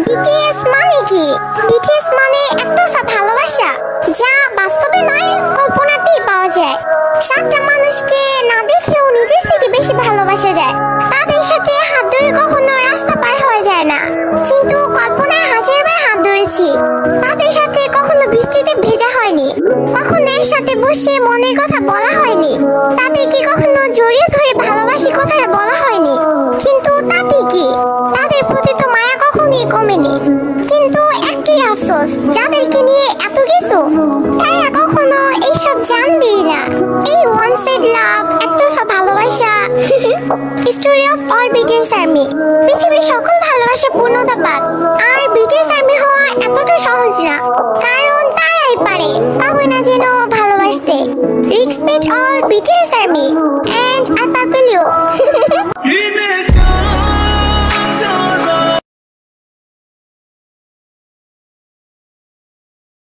BTS মানে কি? BTS মানে একতরফা ভালোবাসা, যা বাস্তবে নয় কল্পনাতেই পাওয়া যায়। সাতটা মানুষকে না দেখেও নিজের থেকে বেশি ভালোবাসা যায়। তাদের সাথে হাত ধরে কখনো রাস্তা পার হওয়া যায় না, কিন্তু কল্পনায় হাজারবার হাত ধরেছি। তাদের সাথে কখনো বৃষ্টিতে ভেজা হয়নি, কখনো এর সাথে বসে মনের কথা বলা হয়নি, তাদেরকে কখনো জড়িয়ে ধরে ভালোবাসি কথাটা বলা হয়নি। কিন্তু তাতে কি, তাদের প্রতি তো মায়া কখনোই কমেনি। কিন্তু একটাই আফসোস, যাদেরকে নিয়ে এত কিছু তারা কখনো এইসব জানবেই না। এই ওয়ান সাইড লাভ, একতরফা ভালোবাসা। Story of all BTS army. পৃথিবীর সকল ভালোবাসা পূর্ণতা পাক, আর বিটিএস আর্মি হওয়া এতটা সহজ না, কারণ তারাই পারে, পাবে না যেন ভালোবাসতে। Respect all BTS army